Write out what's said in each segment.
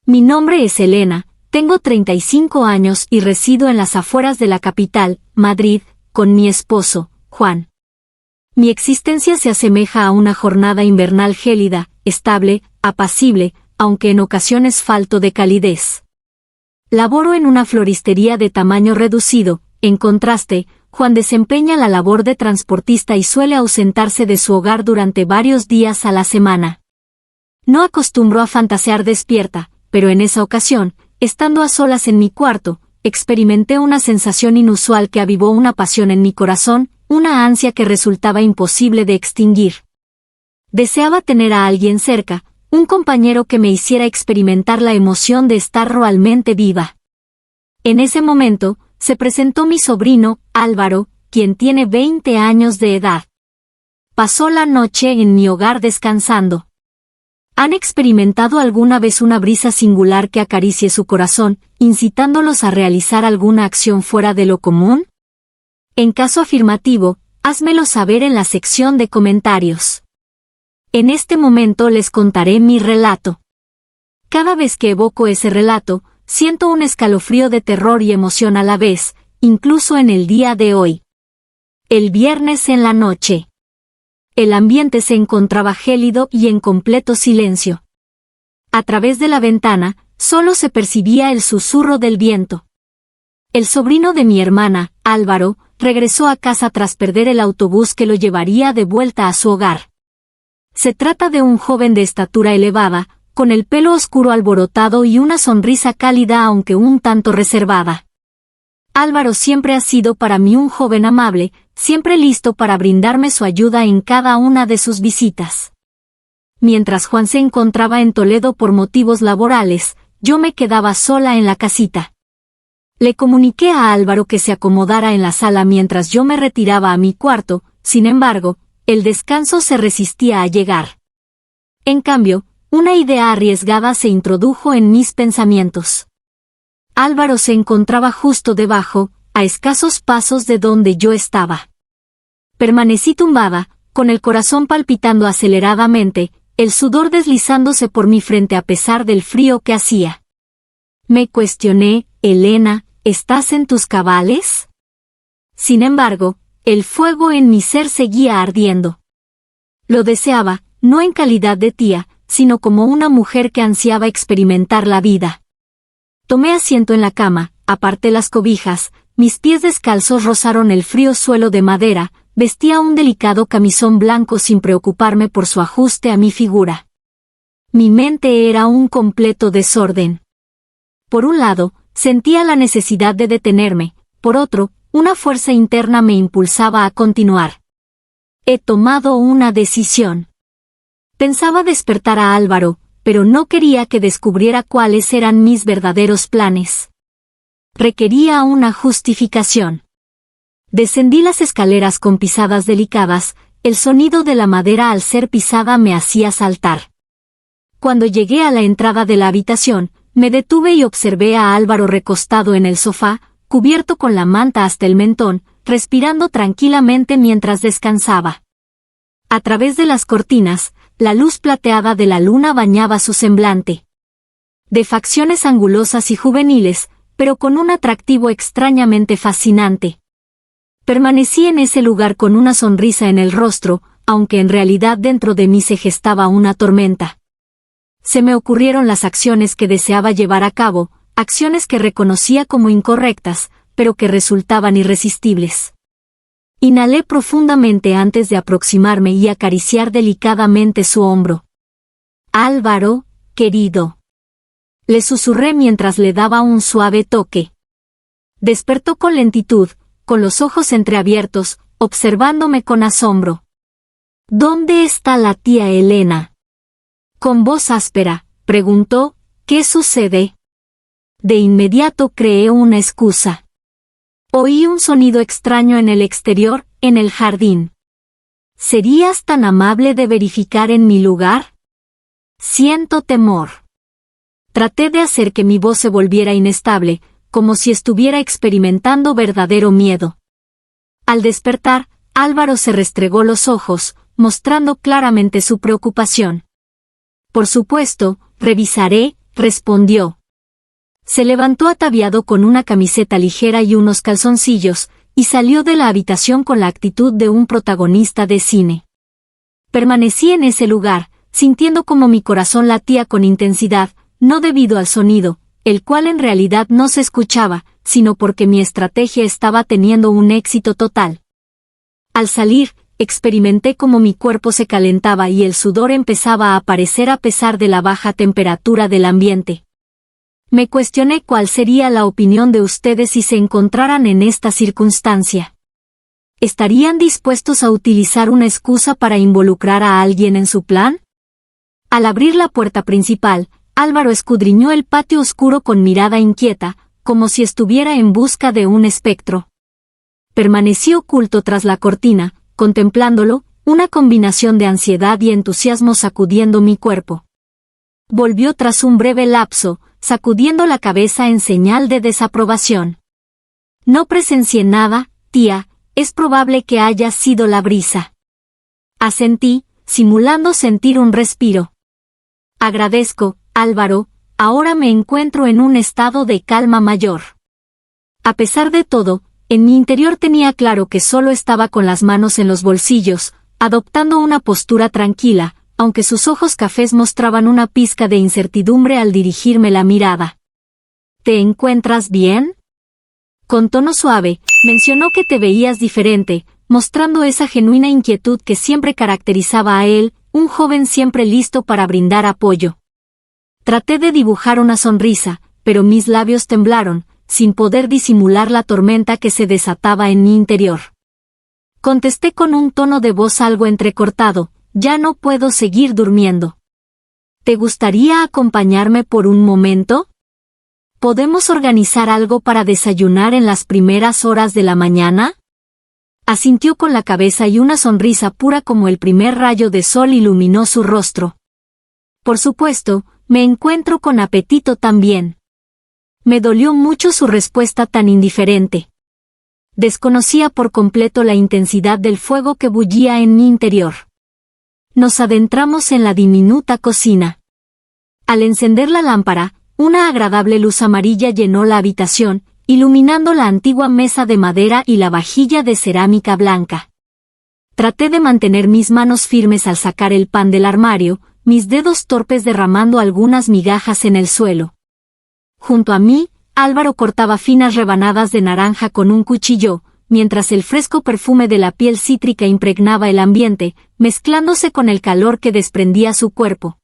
Mi nombre es Elena, tengo 35 años y resido en las afueras de la capital, Madrid, con mi esposo, Juan. Mi existencia se asemeja a una jornada invernal gélida, estable, apacible, aunque en ocasiones falto de calidez. Laboro en una floristería de tamaño reducido. En contraste, Juan desempeña la labor de transportista y suele ausentarse de su hogar durante varios días a la semana. No acostumbro a fantasear despierta, pero en esa ocasión, estando a solas en mi cuarto, experimenté una sensación inusual que avivó una pasión en mi corazón, una ansia que resultaba imposible de extinguir. Deseaba tener a alguien cerca, un compañero que me hiciera experimentar la emoción de estar realmente viva. En ese momento, se presentó mi sobrino, Álvaro, quien tiene 20 años de edad. Pasó la noche en mi hogar descansando. ¿Han experimentado alguna vez una brisa singular que acaricie su corazón, incitándolos a realizar alguna acción fuera de lo común? En caso afirmativo, házmelo saber en la sección de comentarios. En este momento les contaré mi relato. Cada vez que evoco ese relato, siento un escalofrío de terror y emoción a la vez, incluso en el día de hoy. El viernes en la noche. El ambiente se encontraba gélido y en completo silencio. A través de la ventana, solo se percibía el susurro del viento. El sobrino de mi hermana, Álvaro, regresó a casa tras perder el autobús que lo llevaría de vuelta a su hogar. Se trata de un joven de estatura elevada, con el pelo oscuro alborotado y una sonrisa cálida aunque un tanto reservada. Álvaro siempre ha sido para mí un joven amable, siempre listo para brindarme su ayuda en cada una de sus visitas. Mientras Juan se encontraba en Toledo por motivos laborales, yo me quedaba sola en la casita. Le comuniqué a Álvaro que se acomodara en la sala mientras yo me retiraba a mi cuarto, sin embargo, el descanso se resistía a llegar. En cambio, una idea arriesgada se introdujo en mis pensamientos. Álvaro se encontraba justo debajo, a escasos pasos de donde yo estaba. Permanecí tumbada, con el corazón palpitando aceleradamente, el sudor deslizándose por mi frente a pesar del frío que hacía. Me cuestioné, Elena, ¿estás en tus cabales? Sin embargo, el fuego en mi ser seguía ardiendo. Lo deseaba, no en calidad de tía, sino como una mujer que ansiaba experimentar la vida. Tomé asiento en la cama, aparté las cobijas, mis pies descalzos rozaron el frío suelo de madera, vestía un delicado camisón blanco sin preocuparme por su ajuste a mi figura. Mi mente era un completo desorden. Por un lado, sentía la necesidad de detenerme, por otro, una fuerza interna me impulsaba a continuar. He tomado una decisión. Pensaba despertar a Álvaro, pero no quería que descubriera cuáles eran mis verdaderos planes. Requería una justificación. Descendí las escaleras con pisadas delicadas, el sonido de la madera al ser pisada me hacía saltar. Cuando llegué a la entrada de la habitación, me detuve y observé a Álvaro recostado en el sofá, cubierto con la manta hasta el mentón, respirando tranquilamente mientras descansaba. A través de las cortinas, la luz plateada de la luna bañaba su semblante. De facciones angulosas y juveniles, pero con un atractivo extrañamente fascinante. Permanecí en ese lugar con una sonrisa en el rostro, aunque en realidad dentro de mí se gestaba una tormenta. Se me ocurrieron las acciones que deseaba llevar a cabo, acciones que reconocía como incorrectas, pero que resultaban irresistibles. Inhalé profundamente antes de aproximarme y acariciar delicadamente su hombro. Álvaro, querido. Le susurré mientras le daba un suave toque. Despertó con lentitud, con los ojos entreabiertos, observándome con asombro. ¿Dónde está la tía Elena? Con voz áspera, preguntó, ¿qué sucede? De inmediato creé una excusa. Oí un sonido extraño en el exterior, en el jardín. ¿Serías tan amable de verificar en mi lugar? Siento temor. Traté de hacer que mi voz se volviera inestable, como si estuviera experimentando verdadero miedo. Al despertar, Álvaro se restregó los ojos, mostrando claramente su preocupación. Por supuesto, revisaré, respondió. Se levantó ataviado con una camiseta ligera y unos calzoncillos, y salió de la habitación con la actitud de un protagonista de cine. Permanecí en ese lugar, sintiendo como mi corazón latía con intensidad, no debido al sonido, el cual en realidad no se escuchaba, sino porque mi estrategia estaba teniendo un éxito total. Al salir, experimenté como mi cuerpo se calentaba y el sudor empezaba a aparecer a pesar de la baja temperatura del ambiente. Me cuestioné cuál sería la opinión de ustedes si se encontraran en esta circunstancia. ¿Estarían dispuestos a utilizar una excusa para involucrar a alguien en su plan? Al abrir la puerta principal, Álvaro escudriñó el patio oscuro con mirada inquieta, como si estuviera en busca de un espectro. Permanecí oculto tras la cortina, contemplándolo, una combinación de ansiedad y entusiasmo sacudiendo mi cuerpo. Volvió tras un breve lapso, sacudiendo la cabeza en señal de desaprobación. No presencié nada, tía, es probable que haya sido la brisa. Asentí, simulando sentir un respiro. Agradezco, Álvaro, ahora me encuentro en un estado de calma mayor. A pesar de todo, en mi interior tenía claro que solo estaba con las manos en los bolsillos, adoptando una postura tranquila, aunque sus ojos cafés mostraban una pizca de incertidumbre al dirigirme la mirada. ¿Te encuentras bien? Con tono suave, mencionó que te veías diferente, mostrando esa genuina inquietud que siempre caracterizaba a él, un joven siempre listo para brindar apoyo. Traté de dibujar una sonrisa, pero mis labios temblaron, sin poder disimular la tormenta que se desataba en mi interior. Contesté con un tono de voz algo entrecortado, ya no puedo seguir durmiendo. ¿Te gustaría acompañarme por un momento? ¿Podemos organizar algo para desayunar en las primeras horas de la mañana? Asintió con la cabeza y una sonrisa pura como el primer rayo de sol iluminó su rostro. Por supuesto, me encuentro con apetito también. Me dolió mucho su respuesta tan indiferente. Desconocía por completo la intensidad del fuego que bullía en mi interior. Nos adentramos en la diminuta cocina. Al encender la lámpara, una agradable luz amarilla llenó la habitación, iluminando la antigua mesa de madera y la vajilla de cerámica blanca. Traté de mantener mis manos firmes al sacar el pan del armario, mis dedos torpes derramando algunas migajas en el suelo. Junto a mí, Álvaro cortaba finas rebanadas de naranja con un cuchillo, mientras el fresco perfume de la piel cítrica impregnaba el ambiente, mezclándose con el calor que desprendía su cuerpo.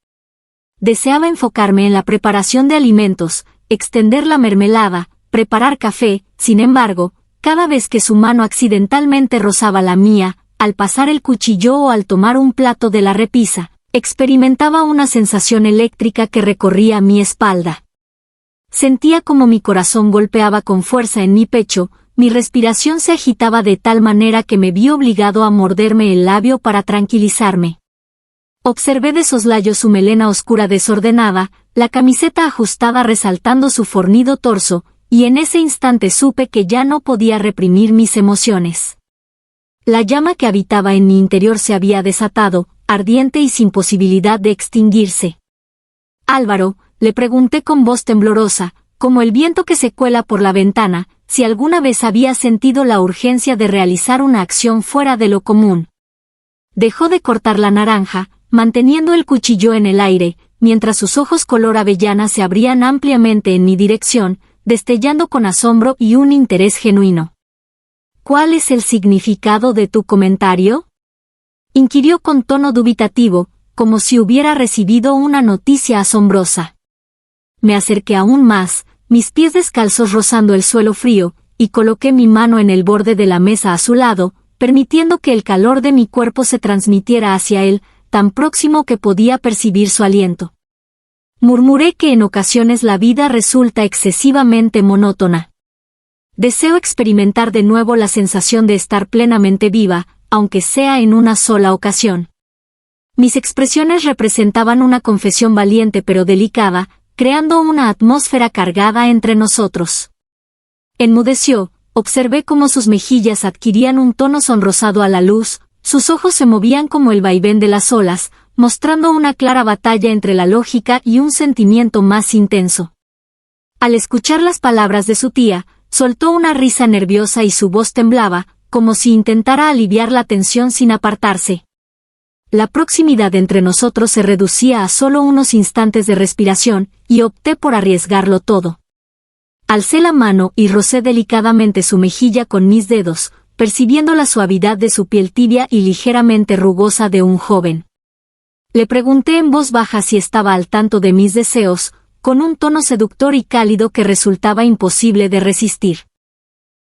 Deseaba enfocarme en la preparación de alimentos, extender la mermelada, preparar café, sin embargo, cada vez que su mano accidentalmente rozaba la mía, al pasar el cuchillo o al tomar un plato de la repisa, experimentaba una sensación eléctrica que recorría mi espalda. Sentía como mi corazón golpeaba con fuerza en mi pecho, mi respiración se agitaba de tal manera que me vi obligado a morderme el labio para tranquilizarme. Observé de soslayo su melena oscura desordenada, la camiseta ajustada resaltando su fornido torso, y en ese instante supe que ya no podía reprimir mis emociones. La llama que habitaba en mi interior se había desatado, ardiente y sin posibilidad de extinguirse. Álvaro, le pregunté con voz temblorosa, como el viento que se cuela por la ventana, si alguna vez había sentido la urgencia de realizar una acción fuera de lo común. Dejó de cortar la naranja, manteniendo el cuchillo en el aire, mientras sus ojos color avellana se abrían ampliamente en mi dirección, destellando con asombro y un interés genuino. ¿Cuál es el significado de tu comentario?, inquirió con tono dubitativo, como si hubiera recibido una noticia asombrosa. Me acerqué aún más, mis pies descalzos rozando el suelo frío, y coloqué mi mano en el borde de la mesa a su lado, permitiendo que el calor de mi cuerpo se transmitiera hacia él, tan próximo que podía percibir su aliento. Murmuré que en ocasiones la vida resulta excesivamente monótona. Deseo experimentar de nuevo la sensación de estar plenamente viva, aunque sea en una sola ocasión. Mis expresiones representaban una confesión valiente pero delicada, creando una atmósfera cargada entre nosotros. Enmudeció, observé cómo sus mejillas adquirían un tono sonrosado a la luz, sus ojos se movían como el vaivén de las olas, mostrando una clara batalla entre la lógica y un sentimiento más intenso. Al escuchar las palabras de su tía, soltó una risa nerviosa y su voz temblaba, como si intentara aliviar la tensión sin apartarse. La proximidad entre nosotros se reducía a solo unos instantes de respiración, y opté por arriesgarlo todo. Alcé la mano y rocé delicadamente su mejilla con mis dedos, percibiendo la suavidad de su piel tibia y ligeramente rugosa de un joven. Le pregunté en voz baja si estaba al tanto de mis deseos, con un tono seductor y cálido que resultaba imposible de resistir.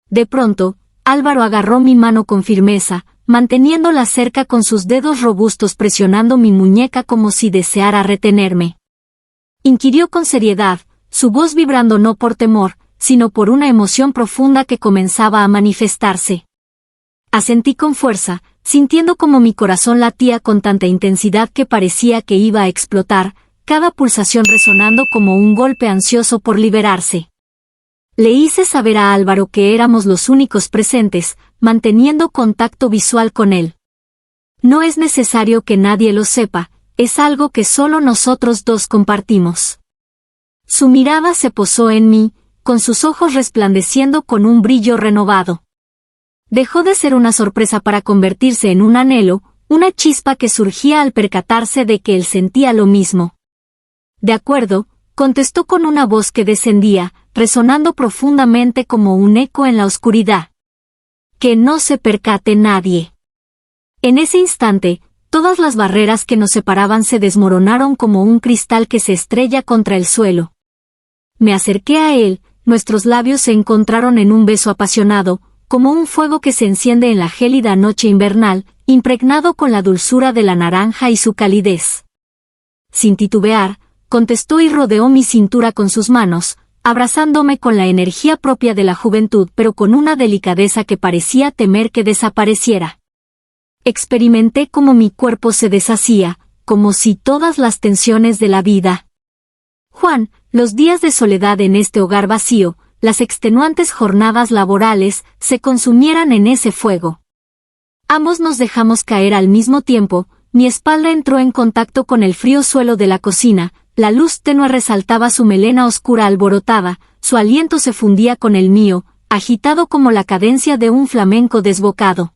De pronto, Álvaro agarró mi mano con firmeza, manteniéndola cerca con sus dedos robustos presionando mi muñeca como si deseara retenerme. Inquirió con seriedad, su voz vibrando no por temor, sino por una emoción profunda que comenzaba a manifestarse. Asentí con fuerza, sintiendo como mi corazón latía con tanta intensidad que parecía que iba a explotar, cada pulsación resonando como un golpe ansioso por liberarse. Le hice saber a Álvaro que éramos los únicos presentes, manteniendo contacto visual con él. No es necesario que nadie lo sepa, es algo que solo nosotros dos compartimos. Su mirada se posó en mí, con sus ojos resplandeciendo con un brillo renovado. Dejó de ser una sorpresa para convertirse en un anhelo, una chispa que surgía al percatarse de que él sentía lo mismo. De acuerdo, contestó con una voz que descendía, resonando profundamente como un eco en la oscuridad. Que no se percate nadie. En ese instante, todas las barreras que nos separaban se desmoronaron como un cristal que se estrella contra el suelo. Me acerqué a él, nuestros labios se encontraron en un beso apasionado, como un fuego que se enciende en la gélida noche invernal, impregnado con la dulzura de la naranja y su calidez. Sin titubear, contestó y rodeó mi cintura con sus manos, abrazándome con la energía propia de la juventud pero con una delicadeza que parecía temer que desapareciera. Experimenté como mi cuerpo se deshacía, como si todas las tensiones de la vida. Juan, los días de soledad en este hogar vacío, las extenuantes jornadas laborales, se consumieran en ese fuego. Ambos nos dejamos caer al mismo tiempo, mi espalda entró en contacto con el frío suelo de la cocina, la luz tenue resaltaba su melena oscura alborotada, su aliento se fundía con el mío, agitado como la cadencia de un flamenco desbocado.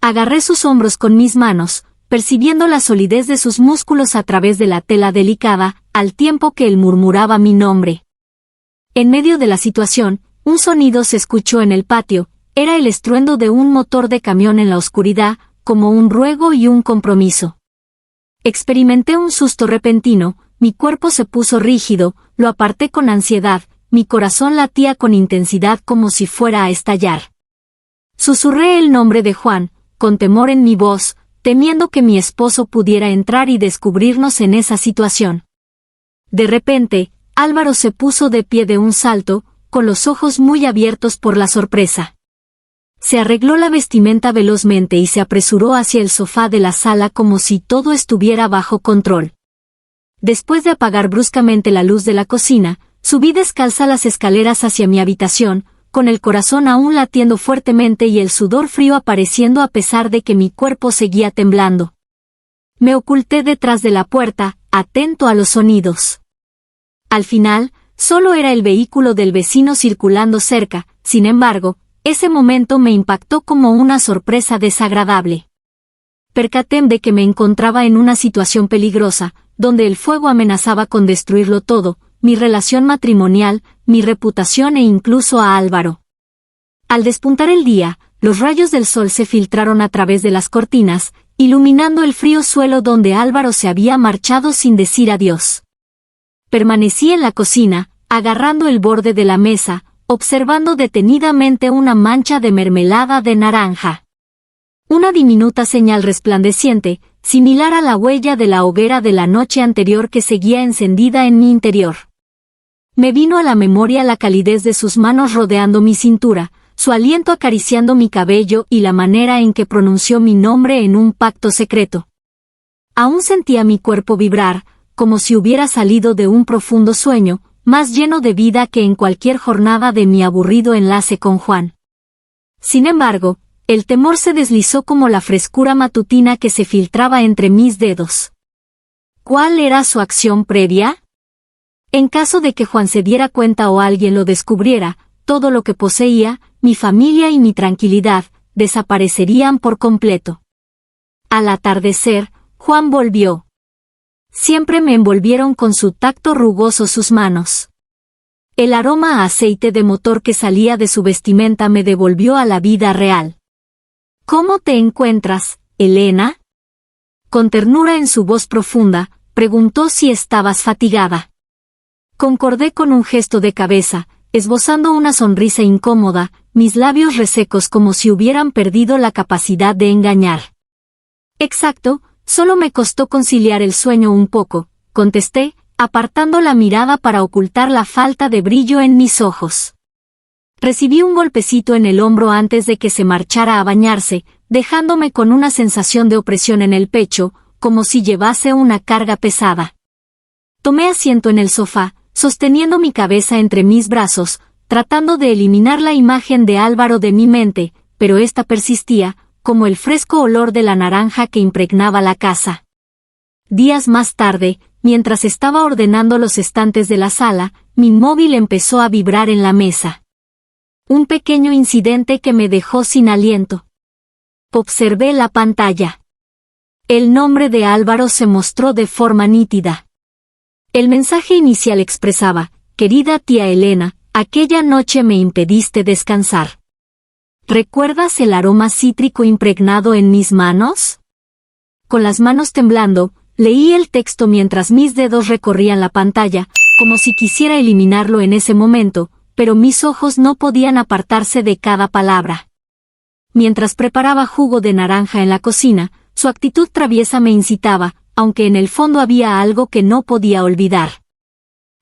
Agarré sus hombros con mis manos, percibiendo la solidez de sus músculos a través de la tela delicada, al tiempo que él murmuraba mi nombre. En medio de la situación, un sonido se escuchó en el patio, era el estruendo de un motor de camión en la oscuridad, como un ruego y un compromiso. Experimenté un susto repentino, mi cuerpo se puso rígido, lo aparté con ansiedad, mi corazón latía con intensidad como si fuera a estallar. Susurré el nombre de Juan, con temor en mi voz, temiendo que mi esposo pudiera entrar y descubrirnos en esa situación. De repente, Álvaro se puso de pie de un salto, con los ojos muy abiertos por la sorpresa. Se arregló la vestimenta velozmente y se apresuró hacia el sofá de la sala como si todo estuviera bajo control. Después de apagar bruscamente la luz de la cocina, subí descalza las escaleras hacia mi habitación, con el corazón aún latiendo fuertemente y el sudor frío apareciendo a pesar de que mi cuerpo seguía temblando. Me oculté detrás de la puerta, atento a los sonidos. Al final, solo era el vehículo del vecino circulando cerca, sin embargo, ese momento me impactó como una sorpresa desagradable. Percaté de que me encontraba en una situación peligrosa, donde el fuego amenazaba con destruirlo todo, mi relación matrimonial, mi reputación e incluso a Álvaro. Al despuntar el día, los rayos del sol se filtraron a través de las cortinas, iluminando el frío suelo donde Álvaro se había marchado sin decir adiós. Permanecí en la cocina, agarrando el borde de la mesa, observando detenidamente una mancha de mermelada de naranja. Una diminuta señal resplandeciente, similar a la huella de la hoguera de la noche anterior que seguía encendida en mi interior. Me vino a la memoria la calidez de sus manos rodeando mi cintura, su aliento acariciando mi cabello y la manera en que pronunció mi nombre en un pacto secreto. Aún sentía mi cuerpo vibrar, como si hubiera salido de un profundo sueño, más lleno de vida que en cualquier jornada de mi aburrido enlace con Juan. Sin embargo, el temor se deslizó como la frescura matutina que se filtraba entre mis dedos. ¿Cuál era su acción previa? En caso de que Juan se diera cuenta o alguien lo descubriera, todo lo que poseía, mi familia y mi tranquilidad, desaparecerían por completo. Al atardecer, Juan volvió. Siempre me envolvieron con su tacto rugoso sus manos. El aroma a aceite de motor que salía de su vestimenta me devolvió a la vida real. ¿Cómo te encuentras, Elena? Con ternura en su voz profunda, preguntó si estabas fatigada. Concordé con un gesto de cabeza, esbozando una sonrisa incómoda, mis labios resecos como si hubieran perdido la capacidad de engañar. Exacto, solo me costó conciliar el sueño un poco, contesté, apartando la mirada para ocultar la falta de brillo en mis ojos. Recibí un golpecito en el hombro antes de que se marchara a bañarse, dejándome con una sensación de opresión en el pecho, como si llevase una carga pesada. Tomé asiento en el sofá, sosteniendo mi cabeza entre mis brazos, tratando de eliminar la imagen de Álvaro de mi mente, pero ésta persistía, como el fresco olor de la naranja que impregnaba la casa. Días más tarde, mientras estaba ordenando los estantes de la sala, mi móvil empezó a vibrar en la mesa. Un pequeño incidente que me dejó sin aliento. Observé la pantalla. El nombre de Álvaro se mostró de forma nítida. El mensaje inicial expresaba: querida tía Elena, aquella noche me impediste descansar. ¿Recuerdas el aroma cítrico impregnado en mis manos? Con las manos temblando, leí el texto mientras mis dedos recorrían la pantalla, como si quisiera eliminarlo en ese momento, pero mis ojos no podían apartarse de cada palabra. Mientras preparaba jugo de naranja en la cocina, su actitud traviesa me incitaba, aunque en el fondo había algo que no podía olvidar.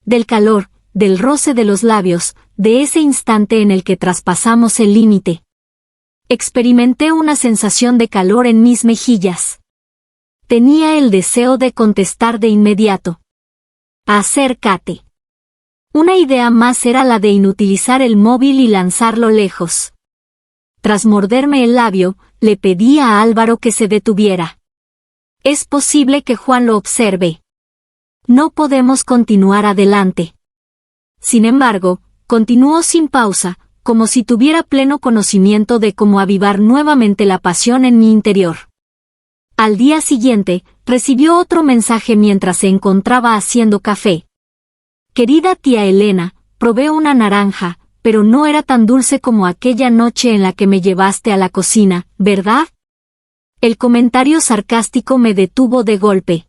Del calor, del roce de los labios, de ese instante en el que traspasamos el límite. Experimenté una sensación de calor en mis mejillas. Tenía el deseo de contestar de inmediato. Acércate. Una idea más era la de inutilizar el móvil y lanzarlo lejos. Tras morderme el labio, le pedí a Álvaro que se detuviera. Es posible que Juan lo observe. No podemos continuar adelante. Sin embargo, continuó sin pausa, como si tuviera pleno conocimiento de cómo avivar nuevamente la pasión en mi interior. Al día siguiente, recibió otro mensaje mientras se encontraba haciendo café. Querida tía Elena, probé una naranja, pero no era tan dulce como aquella noche en la que me llevaste a la cocina, ¿verdad? El comentario sarcástico me detuvo de golpe.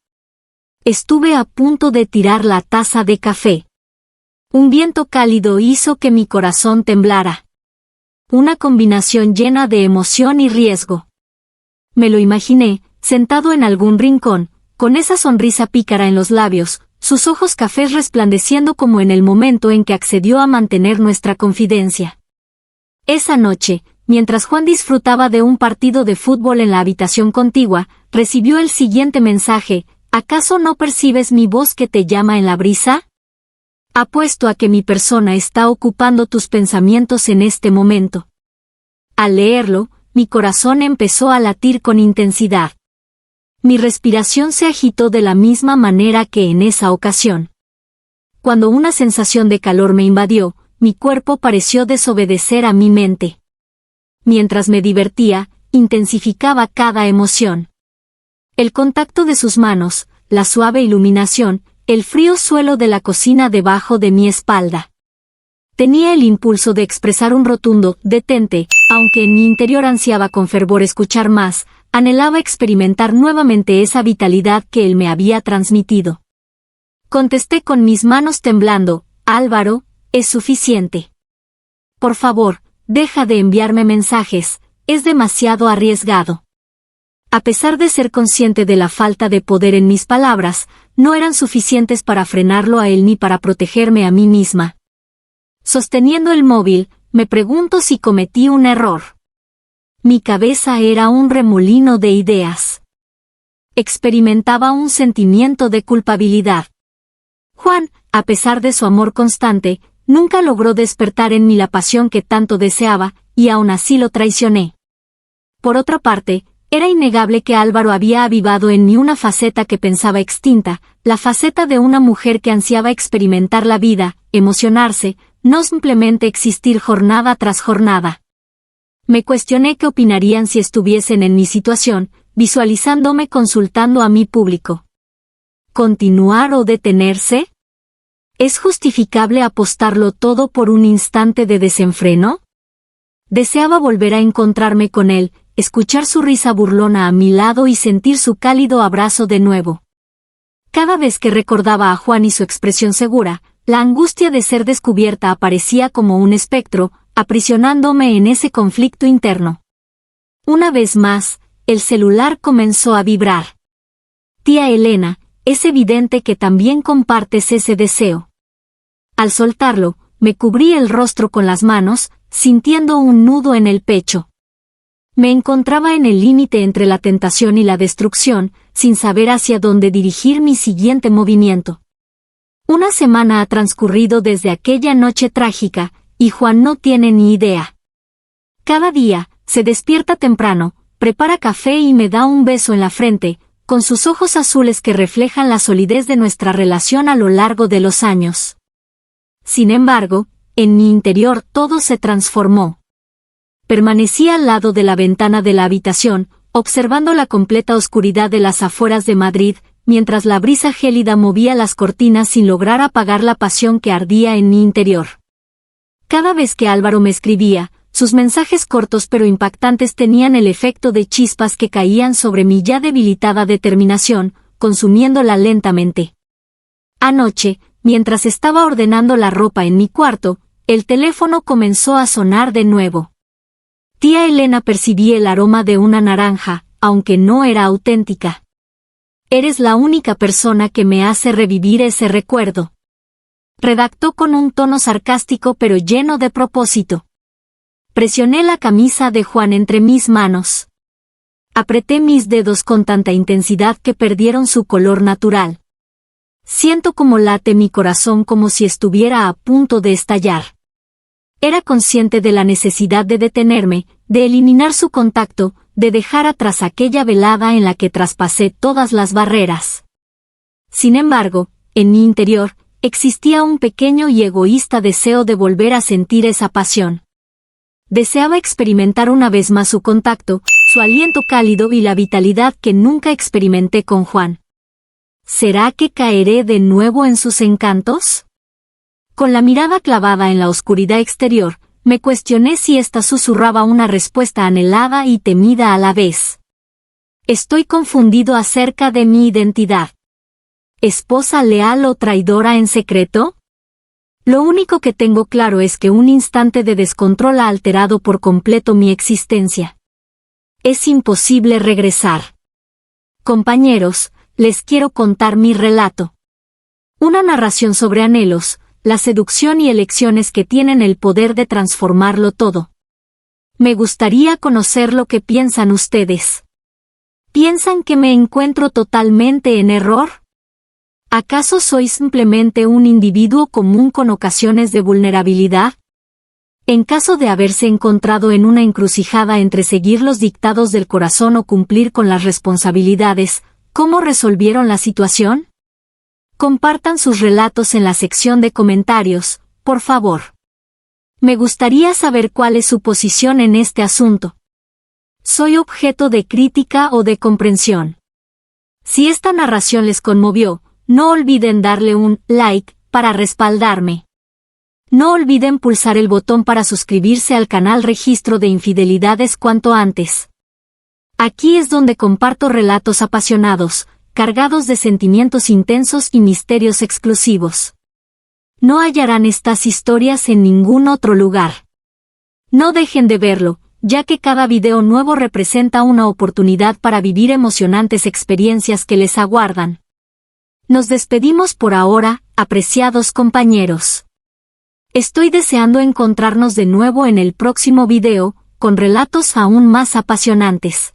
Estuve a punto de tirar la taza de café. Un viento cálido hizo que mi corazón temblara. Una combinación llena de emoción y riesgo. Me lo imaginé, sentado en algún rincón, con esa sonrisa pícara en los labios, sus ojos cafés resplandeciendo como en el momento en que accedió a mantener nuestra confidencia. Esa noche, mientras Juan disfrutaba de un partido de fútbol en la habitación contigua, recibió el siguiente mensaje: ¿acaso no percibes mi voz que te llama en la brisa? Apuesto a que mi persona está ocupando tus pensamientos en este momento. Al leerlo, mi corazón empezó a latir con intensidad. Mi respiración se agitó de la misma manera que en esa ocasión. Cuando una sensación de calor me invadió, mi cuerpo pareció desobedecer a mi mente. Mientras me divertía, intensificaba cada emoción. El contacto de sus manos, la suave iluminación, el frío suelo de la cocina debajo de mi espalda. Tenía el impulso de expresar un rotundo «detente», aunque en mi interior ansiaba con fervor escuchar más, anhelaba experimentar nuevamente esa vitalidad que él me había transmitido. Contesté con mis manos temblando: Álvaro, es suficiente. Por favor, deja de enviarme mensajes, es demasiado arriesgado. A pesar de ser consciente de la falta de poder en mis palabras, no eran suficientes para frenarlo a él ni para protegerme a mí misma. Sosteniendo el móvil, me pregunto si cometí un error. Mi cabeza era un remolino de ideas. Experimentaba un sentimiento de culpabilidad. Juan, a pesar de su amor constante, nunca logró despertar en mí la pasión que tanto deseaba, y aún así lo traicioné. Por otra parte, Era innegable que Álvaro había avivado en mí una faceta que pensaba extinta, la faceta de una mujer que ansiaba experimentar la vida, emocionarse, no simplemente existir jornada tras jornada. Me cuestioné qué opinarían si estuviesen en mi situación, visualizándome consultando a mi público. ¿Continuar o detenerse? ¿Es justificable apostarlo todo por un instante de desenfreno? Deseaba volver a encontrarme con él, escuchar su risa burlona a mi lado y sentir su cálido abrazo de nuevo. Cada vez que recordaba a Juan y su expresión segura, la angustia de ser descubierta aparecía como un espectro, aprisionándome en ese conflicto interno. Una vez más, el celular comenzó a vibrar. Tía Elena, es evidente que también compartes ese deseo. Al soltarlo, me cubrí el rostro con las manos, sintiendo un nudo en el pecho. Me encontraba en el límite entre la tentación y la destrucción, sin saber hacia dónde dirigir mi siguiente movimiento. Una semana ha transcurrido desde aquella noche trágica, y Juan no tiene ni idea. Cada día, se despierta temprano, prepara café y me da un beso en la frente, con sus ojos azules que reflejan la solidez de nuestra relación a lo largo de los años. Sin embargo, en mi interior todo se transformó. Permanecí al lado de la ventana de la habitación, observando la completa oscuridad de las afueras de Madrid, mientras la brisa gélida movía las cortinas sin lograr apagar la pasión que ardía en mi interior. Cada vez que Álvaro me escribía, sus mensajes cortos pero impactantes tenían el efecto de chispas que caían sobre mi ya debilitada determinación, consumiéndola lentamente. Anoche, mientras estaba ordenando la ropa en mi cuarto, el teléfono comenzó a sonar de nuevo. Tía Elena, percibí el aroma de una naranja, aunque no era auténtica. Eres la única persona que me hace revivir ese recuerdo. Redactó con un tono sarcástico pero lleno de propósito. Presioné la camisa de Juan entre mis manos. Apreté mis dedos con tanta intensidad que perdieron su color natural. Siento cómo late mi corazón como si estuviera a punto de estallar. Era consciente de la necesidad de detenerme, de eliminar su contacto, de dejar atrás aquella velada en la que traspasé todas las barreras. Sin embargo, en mi interior, existía un pequeño y egoísta deseo de volver a sentir esa pasión. Deseaba experimentar una vez más su contacto, su aliento cálido y la vitalidad que nunca experimenté con Juan. ¿Será que caeré de nuevo en sus encantos? Con la mirada clavada en la oscuridad exterior, me cuestioné si ésta susurraba una respuesta anhelada y temida a la vez. Estoy confundido acerca de mi identidad. ¿Esposa leal o traidora en secreto? Lo único que tengo claro es que un instante de descontrol ha alterado por completo mi existencia. Es imposible regresar. Compañeros, les quiero contar mi relato. Una narración sobre anhelos, la seducción y elecciones que tienen el poder de transformarlo todo. Me gustaría conocer lo que piensan ustedes. ¿Piensan que me encuentro totalmente en error? ¿Acaso soy simplemente un individuo común con ocasiones de vulnerabilidad? En caso de haberse encontrado en una encrucijada entre seguir los dictados del corazón o cumplir con las responsabilidades, ¿cómo resolvieron la situación? Compartan sus relatos en la sección de comentarios, por favor. Me gustaría saber cuál es su posición en este asunto. ¿Soy objeto de crítica o de comprensión? Si esta narración les conmovió, no olviden darle un like para respaldarme. No olviden pulsar el botón para suscribirse al canal Registro de Infidelidades cuanto antes. Aquí es donde comparto relatos apasionados, cargados de sentimientos intensos y misterios exclusivos. No hallarán estas historias en ningún otro lugar. No dejen de verlo, ya que cada video nuevo representa una oportunidad para vivir emocionantes experiencias que les aguardan. Nos despedimos por ahora, apreciados compañeros. Estoy deseando encontrarnos de nuevo en el próximo video, con relatos aún más apasionantes.